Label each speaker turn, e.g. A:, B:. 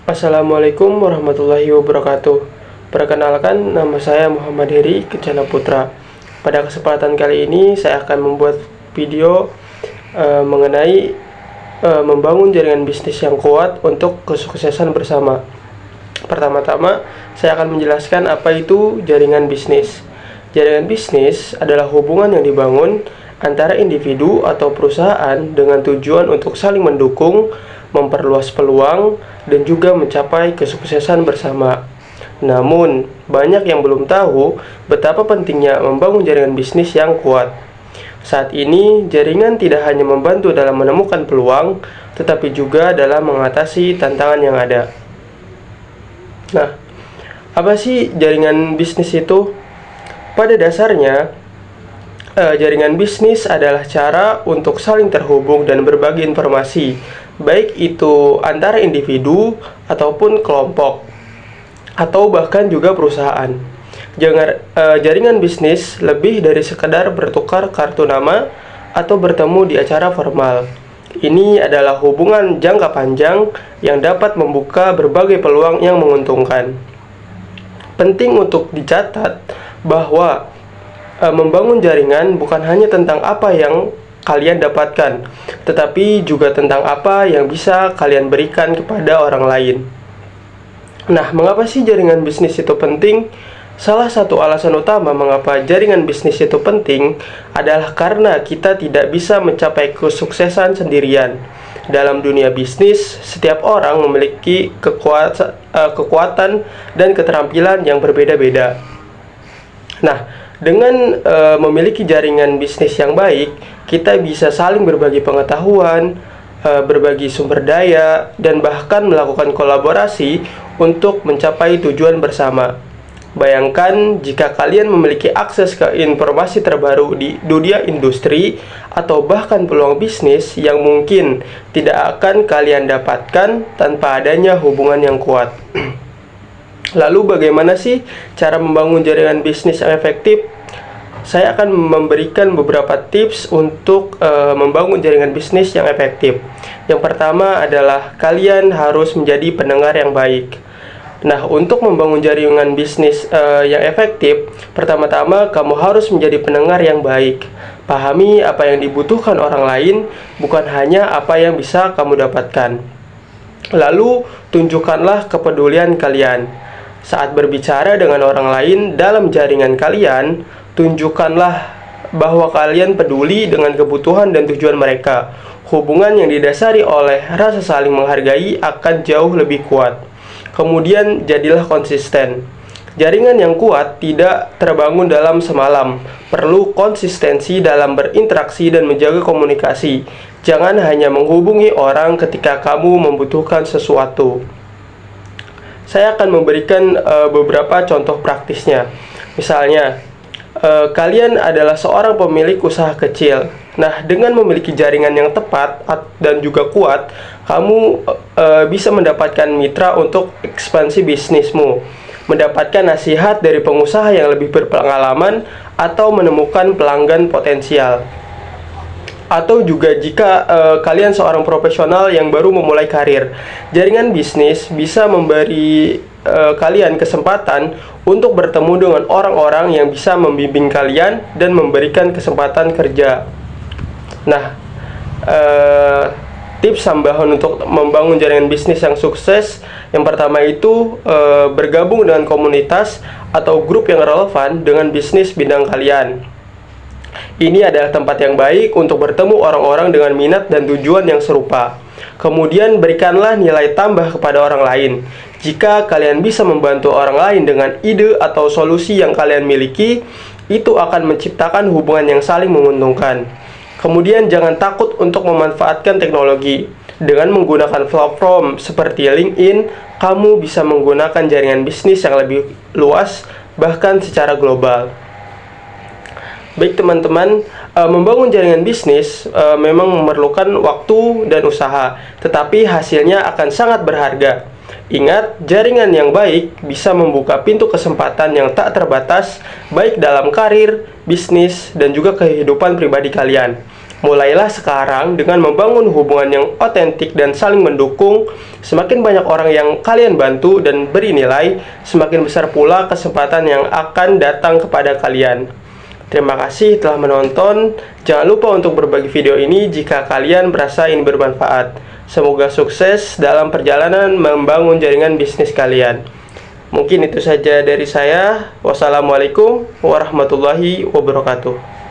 A: Assalamualaikum warahmatullahi wabarakatuh. Perkenalkan, nama saya Muhammad Heri Kencana Putra. Pada kesempatan kali ini, saya akan membuat video mengenai membangun jaringan bisnis yang kuat untuk kesuksesan bersama. Pertama-tama, saya akan menjelaskan apa itu jaringan bisnis. Jaringan bisnis adalah hubungan yang dibangun antara individu atau perusahaan dengan tujuan untuk saling mendukung, memperluas peluang, dan juga mencapai kesuksesan bersama. Namun, banyak yang belum tahu betapa pentingnya membangun jaringan bisnis yang kuat. Saat ini, jaringan tidak hanya membantu dalam menemukan peluang, tetapi juga dalam mengatasi tantangan yang ada. Nah, apa sih jaringan bisnis itu? Pada dasarnya, jaringan bisnis adalah cara untuk saling terhubung dan berbagi informasi, baik itu antara individu ataupun kelompok, atau bahkan juga perusahaan. Jaringan bisnis lebih dari sekedar bertukar kartu nama atau bertemu di acara formal. Ini adalah hubungan jangka panjang yang dapat membuka berbagai peluang yang menguntungkan. Penting untuk dicatat bahwa membangun jaringan bukan hanya tentang apa yang kalian dapatkan, tetapi juga tentang apa yang bisa kalian berikan kepada orang lain. Nah, mengapa sih jaringan bisnis itu penting? Salah satu alasan utama mengapa jaringan bisnis itu penting adalah karena kita tidak bisa mencapai kesuksesan sendirian. Dalam dunia bisnis, setiap orang memiliki kekuatan dan keterampilan yang berbeda-beda. Nah, dengan memiliki jaringan bisnis yang baik, kita bisa saling berbagi pengetahuan, berbagi sumber daya, dan bahkan melakukan kolaborasi untuk mencapai tujuan bersama. Bayangkan jika kalian memiliki akses ke informasi terbaru di dunia industri atau bahkan peluang bisnis yang mungkin tidak akan kalian dapatkan tanpa adanya hubungan yang kuat. Lalu bagaimana sih cara membangun jaringan bisnis yang efektif? Saya akan memberikan beberapa tips untuk membangun jaringan bisnis yang efektif. Yang pertama adalah kalian harus menjadi pendengar yang baik. Nah, untuk membangun jaringan bisnis yang efektif, pertama-tama kamu harus menjadi pendengar yang baik. Pahami apa yang dibutuhkan orang lain, bukan hanya apa yang bisa kamu dapatkan. Lalu, tunjukkanlah kepedulian kalian. Saat berbicara dengan orang lain dalam jaringan kalian, tunjukkanlah bahwa kalian peduli dengan kebutuhan dan tujuan mereka. Hubungan yang didasari oleh rasa saling menghargai akan jauh lebih kuat. Kemudian, jadilah konsisten. Jaringan yang kuat tidak terbangun dalam semalam. Perlu konsistensi dalam berinteraksi dan menjaga komunikasi. Jangan hanya menghubungi orang ketika kamu membutuhkan sesuatu. Saya akan memberikan beberapa contoh praktisnya. Misalnya, kalian adalah seorang pemilik usaha kecil. Nah, dengan memiliki jaringan yang tepat dan juga kuat, kamu bisa mendapatkan mitra untuk ekspansi bisnismu, mendapatkan nasihat dari pengusaha yang lebih berpengalaman, atau menemukan pelanggan potensial. Atau juga jika kalian seorang profesional yang baru memulai karir, jaringan bisnis bisa memberi kalian kesempatan untuk bertemu dengan orang-orang yang bisa membimbing kalian dan memberikan kesempatan kerja. Nah, tips tambahan untuk membangun jaringan bisnis yang sukses, yang pertama itu bergabung dengan komunitas atau grup yang relevan dengan bisnis bidang kalian. Ini adalah tempat yang baik untuk bertemu orang-orang dengan minat dan tujuan yang serupa. Kemudian berikanlah nilai tambah kepada orang lain. Jika kalian bisa membantu orang lain dengan ide atau solusi yang kalian miliki, itu akan menciptakan hubungan yang saling menguntungkan. Kemudian jangan takut untuk memanfaatkan teknologi. Dengan menggunakan platform seperti LinkedIn, kamu bisa menggunakan jaringan bisnis yang lebih luas, bahkan secara global. Baik teman-teman, membangun jaringan bisnis memang memerlukan waktu dan usaha, tetapi hasilnya akan sangat berharga. Ingat, jaringan yang baik bisa membuka pintu kesempatan yang tak terbatas, baik dalam karir, bisnis, dan juga kehidupan pribadi kalian. Mulailah sekarang dengan membangun hubungan yang otentik dan saling mendukung. Semakin banyak orang yang kalian bantu dan beri nilai, semakin besar pula kesempatan yang akan datang kepada kalian. Terima kasih telah menonton. Jangan lupa untuk berbagi video ini jika kalian merasa ini bermanfaat. Semoga sukses dalam perjalanan membangun jaringan bisnis kalian. Mungkin itu saja dari saya. Wassalamualaikum warahmatullahi wabarakatuh.